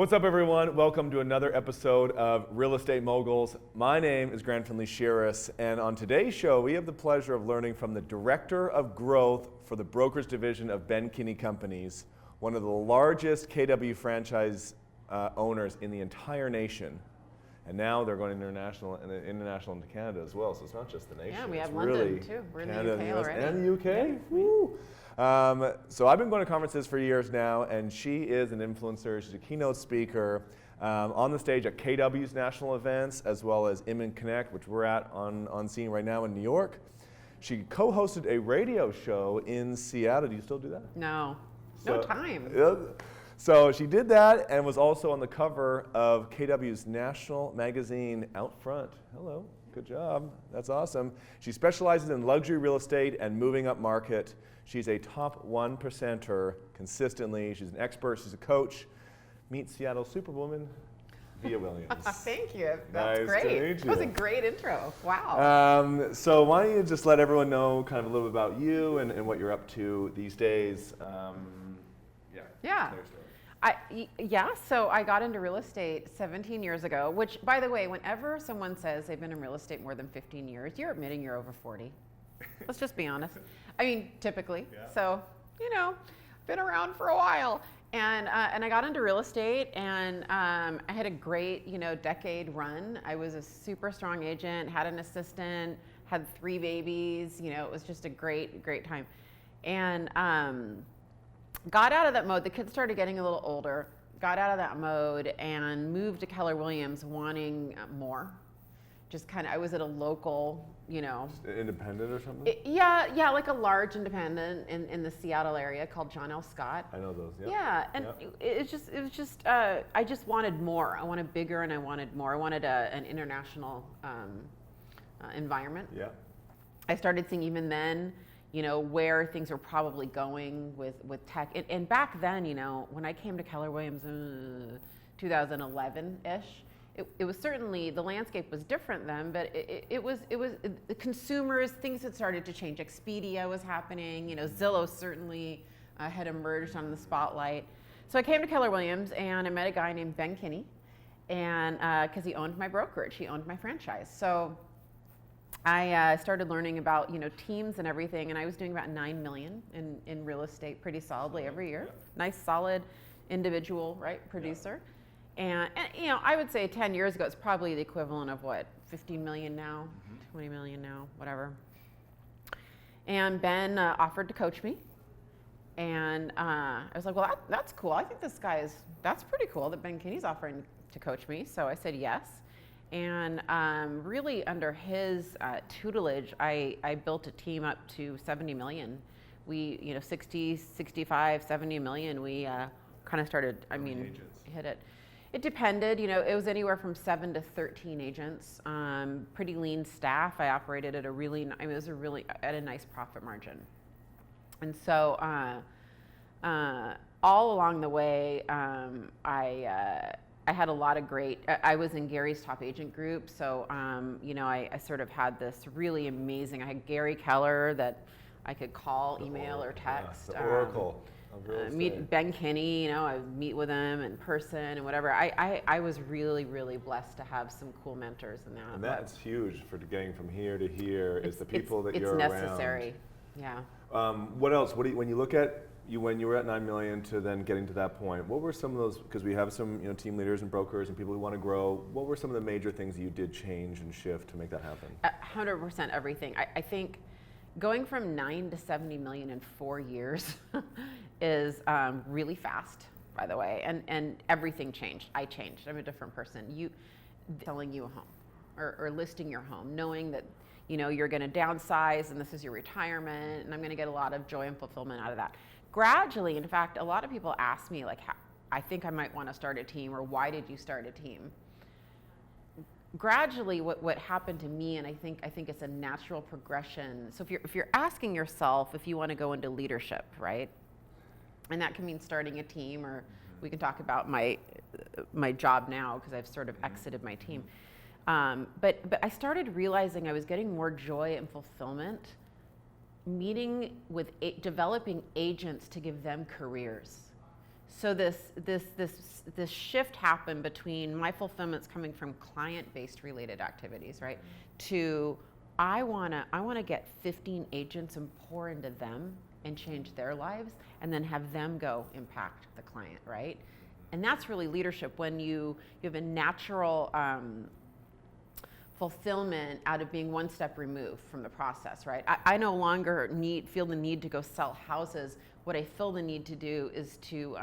What's up, everyone? Welcome to another episode of Real Estate Moguls. My name is Findlay-Shirras, and on today's show, we have the pleasure of learning from the Director of Growth for the Brokers Division of Ben Kinney Companies, one of the largest KW franchise owners in the entire nation. And now they're going international into Canada as well, so it's not just the nation. Yeah, we have it's London really too. We're Canada, in the UK already. And the UK? Yeah. Woo! So I've been going to conferences for years now, and she is an influencer. She's a keynote speaker on the stage at KW's national events, as well as Immin Connect, which we're at on scene right now in New York. She co-hosted a radio show in Seattle. Do you still do that? No time. So she did that and was also on the cover of KW's national magazine Out Front. Hello, good job. That's awesome. She specializes in luxury real estate and moving up market. She's a top 1%er consistently. She's an expert. She's a coach. Meet Seattle Superwoman, Vija Williams. Thank you. That's Nice great. to meet you. That was a great intro. Wow. So why don't you just let everyone know kind of a little bit about you and what you're up to these days. Yeah. So I got into real estate 17 years ago, which, by the way, whenever someone says they've been in real estate more than 15 years, you're admitting you're over 40. Let's just be honest. I mean, typically. Yeah. So, been around for a while. And I got into real estate, and I had a great, decade run. I was a super strong agent, had an assistant, had 3 babies. It was just a great, great time. And got out of that mode. The kids started getting a little older. Got out of that mode and moved to Keller Williams, wanting more. Just kind of, I was at a local, Independent or something? Yeah, like a large independent in the Seattle area called John L. Scott. I know those, yeah. Yeah, and it was just, I just wanted more. I wanted bigger and I wanted more. I wanted an international environment. Yeah. I started seeing even then, where things were probably going with tech. And back then, when I came to Keller Williams in 2011-ish, it was certainly, the landscape was different then, but it was the consumers, things had started to change. Expedia was happening, Zillow certainly had emerged on the spotlight. So I came to Keller Williams and I met a guy named Ben Kinney, and because he owned my brokerage, he owned my franchise. So I started learning about teams and everything, and I was doing about $9 million in real estate pretty solidly every year. Nice solid individual, right, producer. And I would say 10 years ago, it's probably the equivalent of what, 15 million now, 20 million now, whatever. And Ben offered to coach me. And I was like, well, that's cool. I think that's pretty cool that Ben Kinney's offering to coach me. So I said yes. And really under his tutelage, I built a team up to 70 million. We, 60, 65, 70 million, we kind of started, hit it. It depended, it was anywhere from 7 to 13 agents, pretty lean staff. I operated at at a nice profit margin. And so all along the way, I had a lot of I was in Gary's top agent group. So, I sort of had this really amazing, I had Gary Keller that I could call, email, or text. The oracle. Meet Ben Kinney, I would meet with him in person and whatever. I was really, really blessed to have some cool mentors in that. And that's huge for getting from here to here, is the people that you're around. It's necessary, yeah. What else? When you look at when you were at 9 million to then getting to that point, what were some of those, because we have some team leaders and brokers and people who want to grow, what were some of the major things that you did change and shift to make that happen? 100% everything. I think going from 9 to 70 million in 4 years is really fast, by the way, and everything changed. I changed. I'm a different person. Selling you a home or listing your home, knowing that you're going to downsize and this is your retirement, and I'm going to get a lot of joy and fulfillment out of that. Gradually, in fact, a lot of people ask me, like, I think I might want to start a team, or why did you start a team? Gradually, what happened to me, and I think it's a natural progression. So if you're asking yourself if you want to go into leadership, right? And that can mean starting a team, or we can talk about my job now because I've sort of exited my team. But I started realizing I was getting more joy and fulfillment meeting with developing agents to give them careers. So this shift happened between my fulfillment's coming from client-based related activities, right? To I wanna get 15 agents and pour into them and change their lives, and then have them go impact the client, right? And that's really leadership, when you have a natural fulfillment out of being one step removed from the process, right? I no longer feel the need to go sell houses. What I feel the need to do is to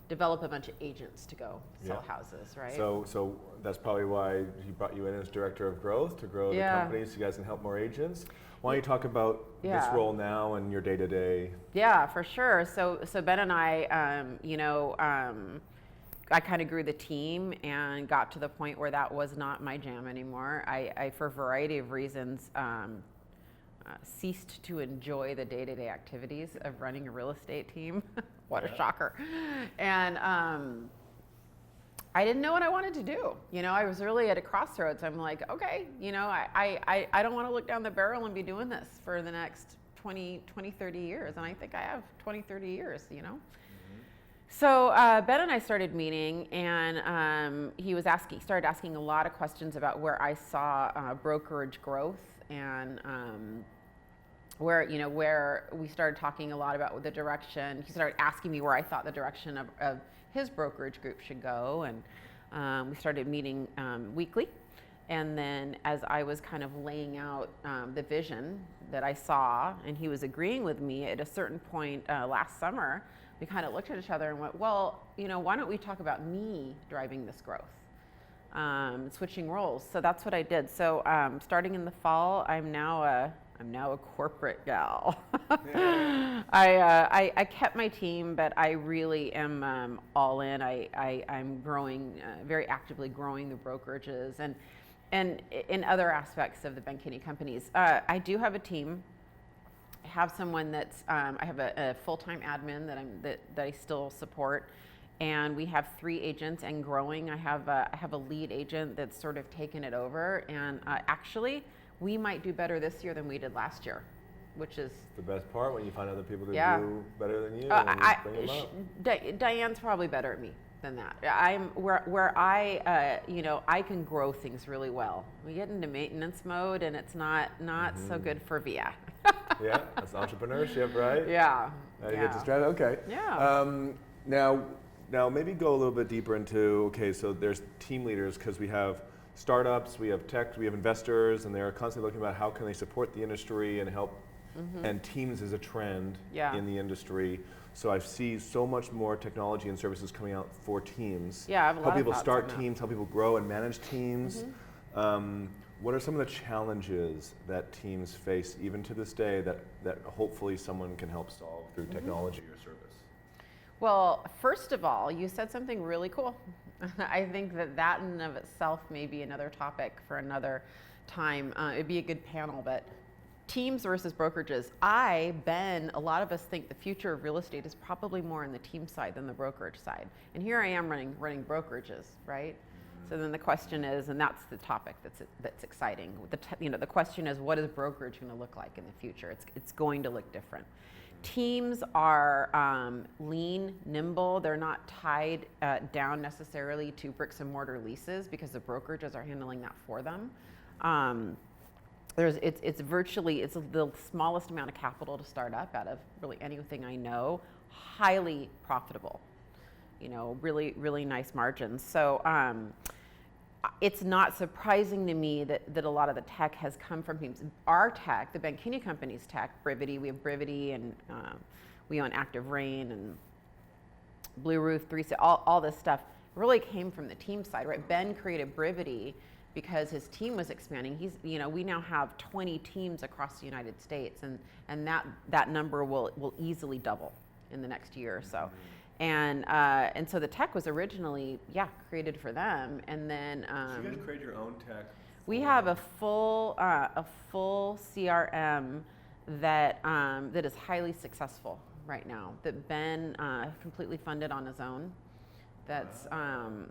develop a bunch of agents to go sell houses, right? So that's probably why he brought you in as director of growth, to grow the company so you guys can help more agents. Why don't you talk about this role now and your day-to-day? Yeah, for sure. So Ben and I, I kind of grew the team and got to the point where that was not my jam anymore. I for a variety of reasons, ceased to enjoy the day-to-day activities of running a real estate team. What a shocker. And I didn't know what I wanted to do. I was really at a crossroads. I'm like, okay, I don't want to look down the barrel and be doing this for the next 20, 30 years. And I think I have 20, 30 years, So Ben and I started meeting, and he started asking a lot of questions about where I saw brokerage growth, and where we started talking a lot about the direction. He started asking me where I thought the direction of his brokerage group should go, and we started meeting weekly. And then as I was kind of laying out the vision that I saw, and he was agreeing with me, at a certain point last summer, we kind of looked at each other and went, well, why don't we talk about me driving this growth? Switching roles. So that's what I did. So starting in the fall, I'm now a corporate gal. I kept my team, but I really am all in. I'm growing, very actively growing the brokerages and in other aspects of the Ben Kinney Companies. I do have a team. I have someone that's, I have a full-time admin that I still support. And we have 3 agents and growing. I have a lead agent that's sort of taken it over. And actually, we might do better this year than we did last year, which is the best part, when you find other people that do better than you. And bring them up. Diane's probably better at me than that. I'm where I can grow things really well. We get into maintenance mode, and it's not so good for Vija. Yeah, that's entrepreneurship, right? Yeah. You get distracted. Okay. Yeah. Now maybe go a little bit deeper into, so there's team leaders, because we have startups, we have tech, we have investors, and they're constantly looking about how can they support the industry and help. And teams is a trend in the industry. So I see so much more technology and services coming out for teams. Yeah, I have a lot help of people thoughts start on that. teams, help people grow and manage teams. What are some of the challenges that teams face even to this day that hopefully someone can help solve through technology or service? Well, first of all, you said something really cool. I think that in and of itself may be another topic for another time. It'd be a good panel, but teams versus brokerages. Ben, a lot of us think the future of real estate is probably more on the team side than the brokerage side. And here I am running brokerages, right? So then the question is, and that's the topic that's exciting. The question is, what is brokerage going to look like in the future? It's going to look different. Teams are lean, nimble. They're not tied down necessarily to bricks and mortar leases, because the brokerages are handling that for them. It's the smallest amount of capital to start up out of really anything I know. Highly profitable, really, really nice margins. So it's not surprising to me that a lot of the tech has come from teams. Our tech, the Ben Kinney Companies tech, Brivity, we have Brivity, and we own Active Rain and Blue Roof, all this stuff really came from the team side, right? Ben created Brivity because his team was expanding. We now have 20 teams across the United States, and that number will easily double in the next year or so. And so the tech was originally, created for them, and then so you guys create your own tech. We have a full CRM that is highly successful right now. That Ben completely funded on his own. That's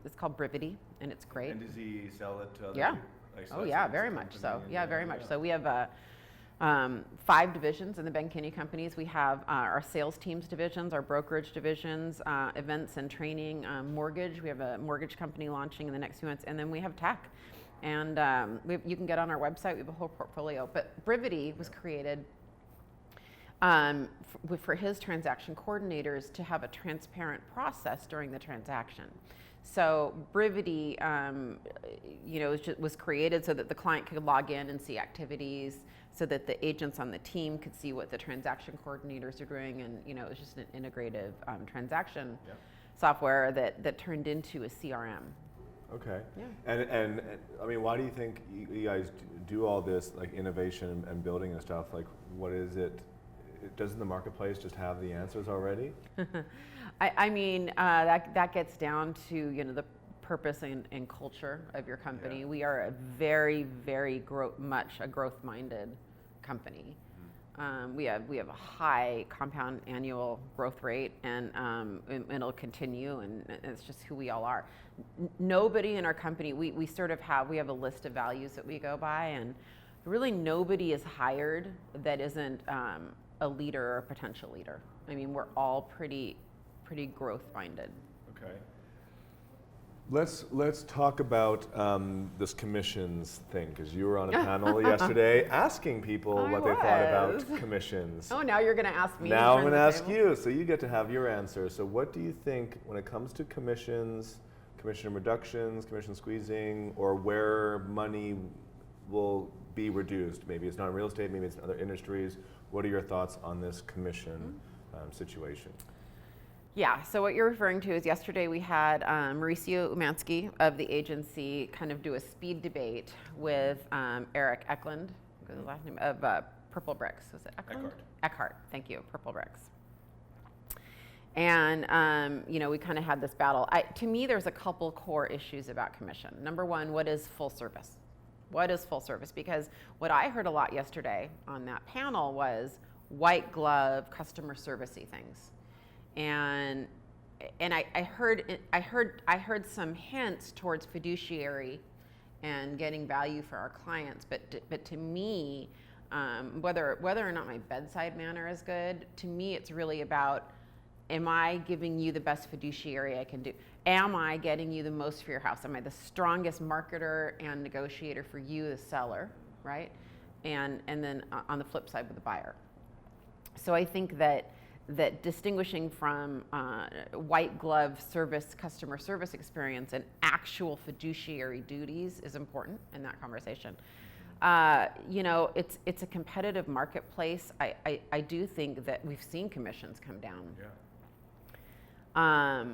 it's called Brivity, and it's great. And does he sell it to other Yeah. people? Oh yeah, very much so. Yeah, very much so. We have 5 divisions in the Ben Kinney Companies. We have our sales teams divisions, our brokerage divisions, events and training, mortgage. We have a mortgage company launching in the next few months, and then we have tech. And you can get on our website. We have a whole portfolio. But Brivity was created for his transaction coordinators to have a transparent process during the transaction. So Brivity, was created so that the client could log in and see activities, so that the agents on the team could see what the transaction coordinators are doing, and it was just an integrative transaction software that turned into a CRM. Okay. Yeah. And I mean, why do you think you guys do all this like innovation and building and stuff? Like, what is it? Doesn't the marketplace just have the answers already? I mean, that gets down to the purpose and culture of your company. Yeah. We are a very, very much a growth-minded company. We have a high compound annual growth rate, and it'll continue, and it's just who we all are. Nobody in our company, we have a list of values that we go by, and really nobody is hired that isn't a leader or a potential leader. I mean, we're all pretty growth-minded. Okay. Let's talk about this commissions thing, because you were on a panel yesterday asking people what they thought about commissions. Oh, now you're going to ask me. Now I'm going to ask you, so you get to have your answer. So what do you think when it comes to commissions, commission reductions, commission squeezing, or where money will be reduced? Maybe it's not in real estate, maybe it's in other industries. What are your thoughts on this commission situation? Yeah, so what you're referring to is yesterday we had Mauricio Umansky of the agency kind of do a speed debate with Eric Eklund, the last name, of Purple Bricks. Was it Eklund? Eckhart, thank you, Purple Bricks. And we kind of had this battle. To me, there's a couple core issues about commission. Number one, what is full service? What is full service? Because what I heard a lot yesterday on that panel was white glove customer servicey things. And I heard some hints towards fiduciary and getting value for our clients, but to me, whether or not my bedside manner is good, to me it's really about, am I giving you the best fiduciary I can do? Am I getting you the most for your house? Am I the strongest marketer and negotiator for you, the seller, right? And then on the flip side with the buyer. So I think that distinguishing from white glove service, customer service experience, and actual fiduciary duties is important in that conversation. It's a competitive marketplace. I do think that we've seen commissions come down. Yeah.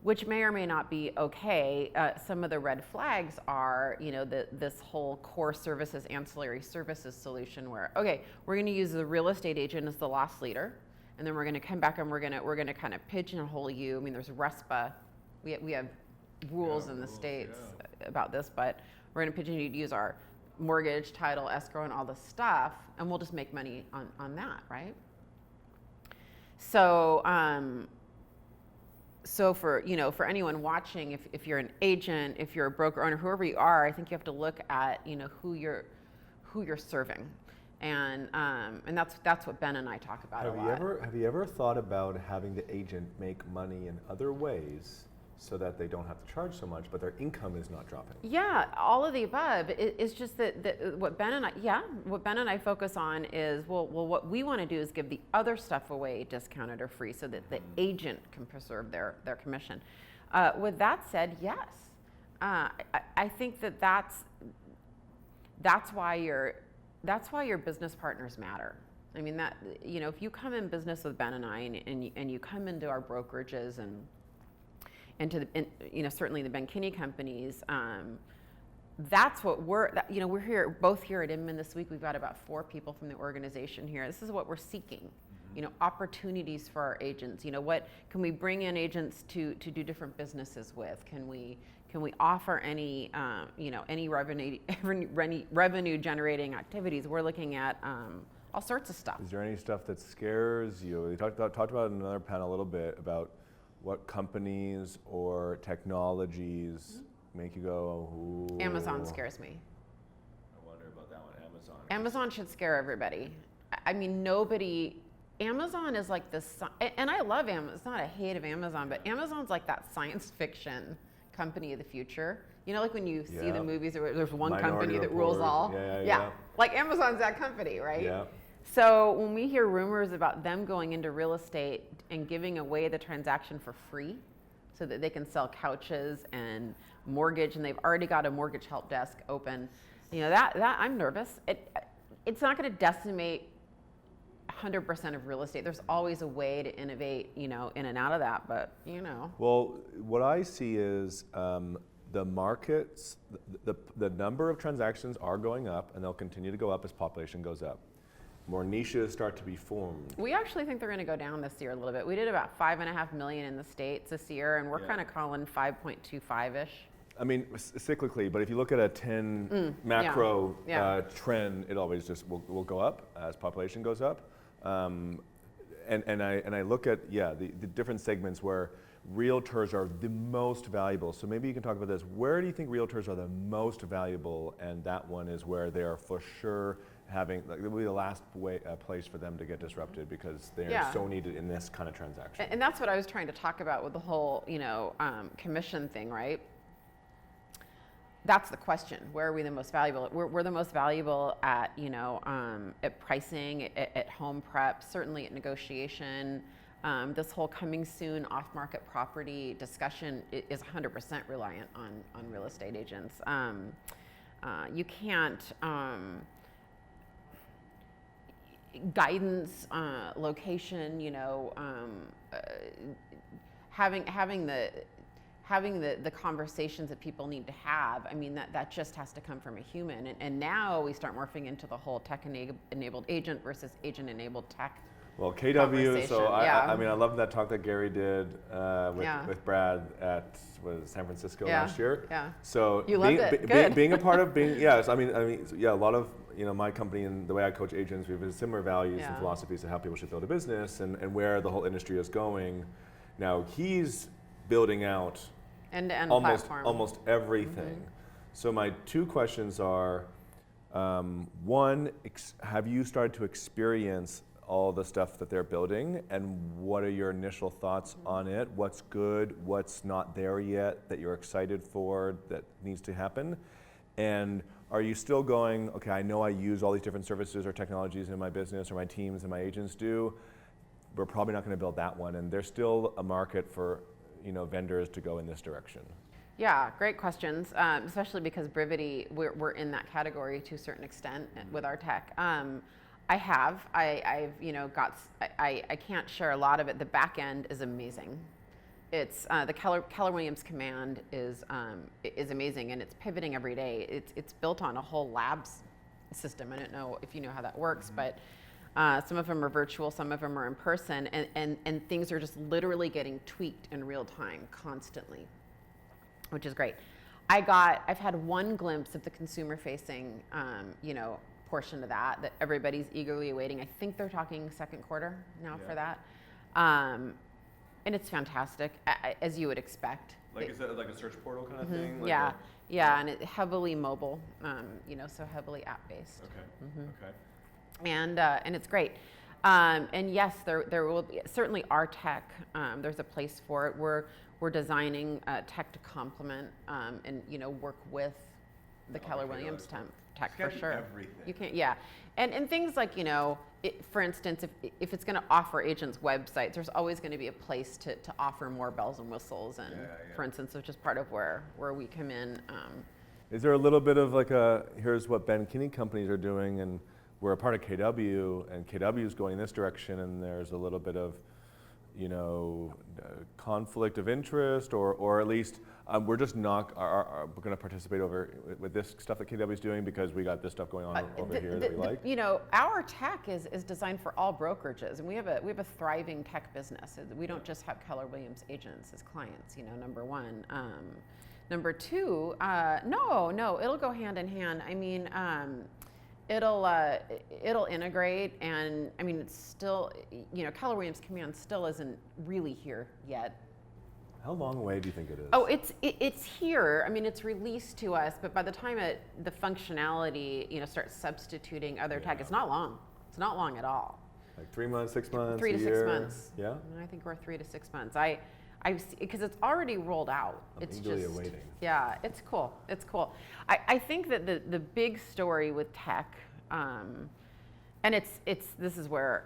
Which may or may not be okay. Some of the red flags are, this whole core services, ancillary services solution where, okay, we're going to use the real estate agent as the loss leader, and then we're going to come back and we're going to kind of pigeonhole you. I mean, there's RESPA. We have rules in the states about this, but we're going to pigeonhole you to use our mortgage, title, escrow, and all the stuff, and we'll just make money on that, right? So. So for anyone watching, if you're an agent, if you're a broker owner, whoever you are, I think you have to look at who you're serving, and that's what Ben and I talk about a lot. Have you ever thought about having the agent make money in other ways so that they don't have to charge so much, but their income is not dropping? Yeah, all of the above. It's just that what Ben and I focus on is, well, what we want to do is give the other stuff away discounted or free so that the agent can preserve their commission. With that said, yes, I think that's why your business partners matter. I mean, that if you come in business with Ben and I, and you come into our brokerages and certainly the Ben Kinney Companies, that's what we're here, both here at Inman this week. We've got about 4 people from the organization here. This is what we're seeking, opportunities for our agents. What can we bring in agents to do different businesses with? Can we offer any revenue generating activities? We're looking at all sorts of stuff. Is there any stuff that scares you? We talked about in another panel a little bit about what companies or technologies make you go, ooh. Amazon scares me. I wonder about that one. Amazon? Amazon should scare everybody. I mean, Amazon is like this, and I love Amazon. It's not a hate of Amazon, but Amazon's like that science fiction company of the future. You know, like when you see the movies, there's one Minority company that Report. rules all. Yeah. Like Amazon's that company, right? Yeah. So when we hear rumors about them going into real estate and giving away the transaction for free so that they can sell couches and mortgage, and they've already got a mortgage help desk open, you know, that I'm nervous. It's not going to decimate 100% of real estate. There's always a way to innovate, you know, in and out of that, but you know. Well, what I see is the markets, the number of transactions are going up, and they'll continue to go up as population goes up. More niches start to be formed. We actually think they're going to go down this year a little bit. We did about 5.5 million in the States this year, and we're kind of calling 5.25-ish. I mean, cyclically, but if you look at a 10 macro trend, it always just will go up as population goes up. And I look at, the different segments where realtors are the most valuable. So maybe you can talk about this. Where do you think realtors are the most valuable? And that one is where they are for sure having, like, it will be the last place for them to get disrupted because they are so needed in this kind of transaction. And that's what I was trying to talk about with the whole, you know, commission thing, right? That's the question. Where are we the most valuable? We're the most valuable at, you know, at pricing, at home prep, certainly at negotiation. This whole coming soon off-market property discussion is 100% reliant on real estate agents. You can't, guidance, location, you know, having the conversations that people need to have. I mean, that just has to come from a human. And now we start morphing into the whole tech-enabled agent versus agent-enabled tech. Well, KW, so I mean, I love that talk that Gary did with Brad at San Francisco last year. Yeah. So you loved it. Good. being a part of a lot of, you know, my company and the way I coach agents, we have similar values and philosophies of how people should build a business and where the whole industry is going. Now he's building out end-to-end almost everything. So my two questions are, one, have you started to experience all the stuff that they're building, and what are your initial thoughts on it? What's good, what's not there yet that you're excited for that needs to happen? And are you still going, okay, I know I use all these different services or technologies in my business or my teams and my agents do, we're probably not going to build that one, and there's still a market for, you know, vendors to go in this direction? Yeah, great questions, especially because Brivity, we're in that category to a certain extent with our tech. I've you know, I can't share a lot of it. The back end is amazing. It's the Keller Williams command is amazing, and it's pivoting every day. It's built on a whole labs system. I don't know if you know how that works, but some of them are virtual, some of them are in person, and things are just literally getting tweaked in real time constantly, which is great. I've had one glimpse of the consumer facing, you know, portion of that everybody's eagerly awaiting. I think they're talking second quarter now for that. And it's fantastic, as you would expect. Like, is that like a search portal kind of thing? Like and it heavily mobile, you know, so heavily app-based. Okay. And it's great. And yes, there will be, certainly our tech, there's a place for it. We're designing tech to complement and, you know, work with the Keller Williams tech for sure. Everything. You can't, and things like, you know, for instance, if it's going to offer agents websites, there's always going to be a place to offer more bells and whistles, and for instance, which is part of where we come in. Is there a little bit of like here's what Ben Kinney Companies are doing, and we're a part of KW, and KW is going this direction, and there's a little bit of, you know, conflict of interest, or at least we're just not we're going to participate with this stuff that KW is doing because we got this stuff going on over here that we like. You know, our tech is designed for all brokerages, and we have a thriving tech business. We don't just have Keller Williams agents as clients. You know, number one. Number two, no, it'll go hand in hand. I mean, it'll integrate, and I mean, it's still, you know, Keller Williams Command still isn't really here yet. How long away do you think it is? Oh, it's here. I mean, it's released to us, but by the time the functionality, starts substituting other tech, it's not long. It's not long at all. Like 3 months, 6 months, 3 a to year? 6 months. Yeah? I think we're 3 to 6 months. Because it's already rolled out. I'm eagerly awaiting. Yeah, it's cool. It's cool. I think that the big story with tech, and this is where,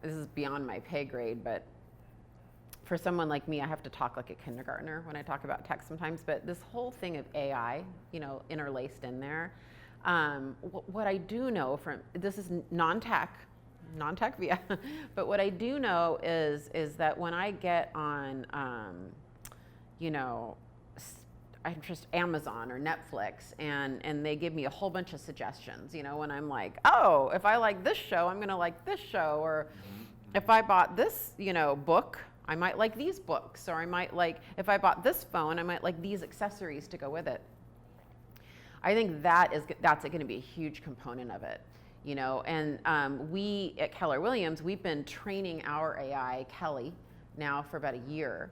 this is beyond my pay grade, but for someone like me, I have to talk like a kindergartner when I talk about tech sometimes, but this whole thing of AI, interlaced in there, what I do know this is non-tech Vija, but what I do know is that when I get on, I'm just Amazon or Netflix, and they give me a whole bunch of suggestions, when I'm like, oh, if I like this show, I'm gonna like this show, or if I bought this, book, I might like these books, or I might like, if I bought this phone, I might like these accessories to go with it. I think that's going to be a huge component of it, and we at Keller Williams, we've been training our AI, Kelly, now for about a year,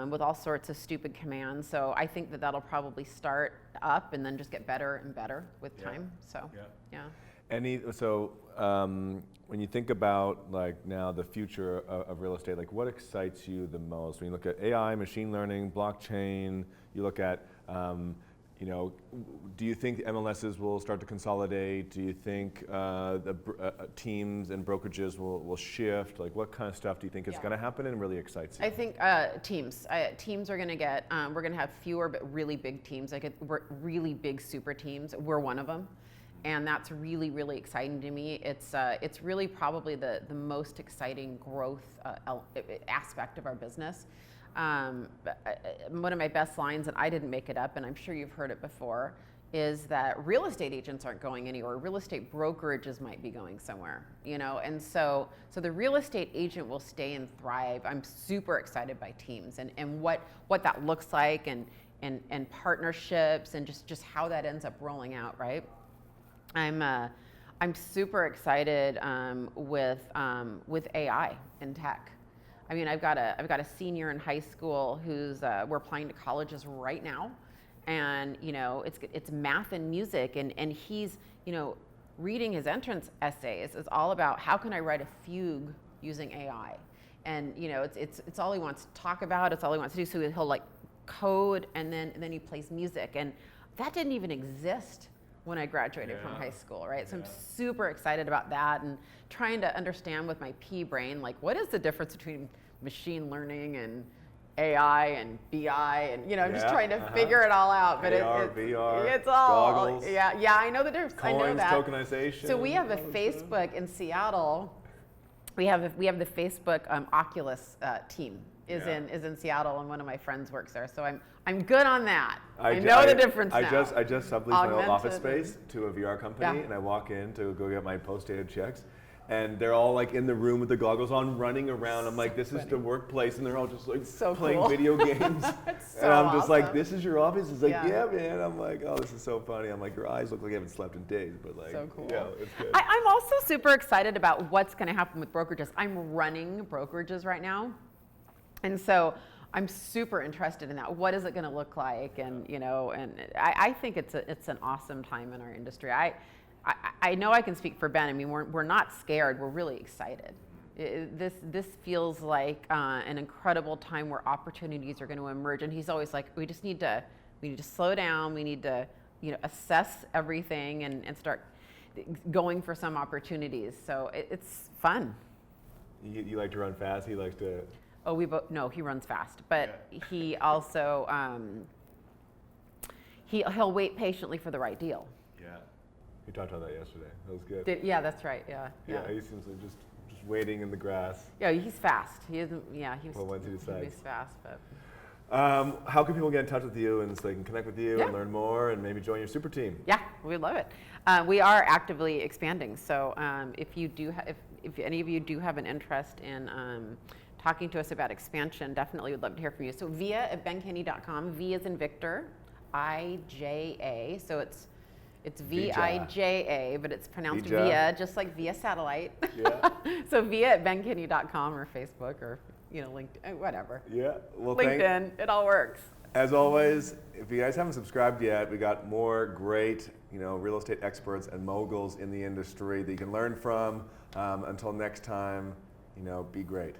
with all sorts of stupid commands. So I think that'll probably start up and then just get better and better with time. So, yeah. When you think about now the future of real estate, what excites you the most? When you look at AI, machine learning, blockchain, you look at, do you think MLSs will start to consolidate? Do you think the teams and brokerages will shift? What kind of stuff do you think is going to happen and really excites you? I think teams. Teams are going to get, we're going to have fewer but really big teams, really big super teams. We're one of them. And that's really, really exciting to me. It's really probably the most exciting growth aspect of our business. One of my best lines, and I didn't make it up, and I'm sure you've heard it before, is that real estate agents aren't going anywhere. Real estate brokerages might be going somewhere, And so the real estate agent will stay and thrive. I'm super excited by teams and what that looks like, and partnerships, and just how that ends up rolling out, right? I'm super excited with AI and tech. I mean, I've got a senior in high school who's we're applying to colleges right now, and it's math and music, and he's reading his entrance essays is all about how can I write a fugue using AI, and it's all he wants to talk about. It's all he wants to do. So he'll code, and then he plays music, and that didn't even exist when I graduated from high school, right? So I'm super excited about that, and trying to understand with my pea brain, what is the difference between machine learning and AI and BI, and I'm just trying to figure it all out. But AR, VR, it's all goggles, yeah. I know the difference. coins, I know that. tokenization. So we have a Facebook in Seattle. We have the Facebook Oculus team is in Seattle, and one of my friends works there. So I'm good on that. I know the difference now. I just subleased my old office space to a VR company, and I walk in to go get my post-dated checks, and they're all in the room with the goggles on, running around. I'm like, this is the workplace, and they're all just so playing cool. video games. It's and I'm just awesome. this is your office? It's yeah, man. I'm like, oh, this is so funny. I'm like, your eyes look like you haven't slept in days, but so cool. Yeah, it's good. I'm also super excited about what's going to happen with brokerages. I'm running brokerages right now, and so I'm super interested in that. What is it going to look like? And and I think it's an awesome time in our industry. I know I can speak for Ben. I mean, we're not scared. We're really excited. This feels like an incredible time where opportunities are going to emerge. And he's always like, we need to slow down. We need to assess everything and start going for some opportunities. So it's fun. You like to run fast. He likes to. Oh, we both. No, he runs fast, but he also he'll wait patiently for the right deal. Yeah, we talked about that yesterday. That was good. Yeah, that's right. Yeah. He seems like just waiting in the grass. Yeah, he's fast. He isn't. Yeah, he's. Well, once he decides. He's fast, but. How can people get in touch with you and so they can connect with you and learn more and maybe join your super team? Yeah, we love it. We are actively expanding. So if any of you do have an interest in talking to us about expansion, definitely would love to hear from you. So Vija at benkinney.com. V as in Victor, I-J-A. So it's V-I-J-A, but it's pronounced Vija, just like via satellite. Yeah. So Vija at benkinney.com or Facebook or LinkedIn, whatever. Yeah. Well, LinkedIn, it all works. As always, if you guys haven't subscribed yet, we got more great, real estate experts and moguls in the industry that you can learn from. Until next time, be great.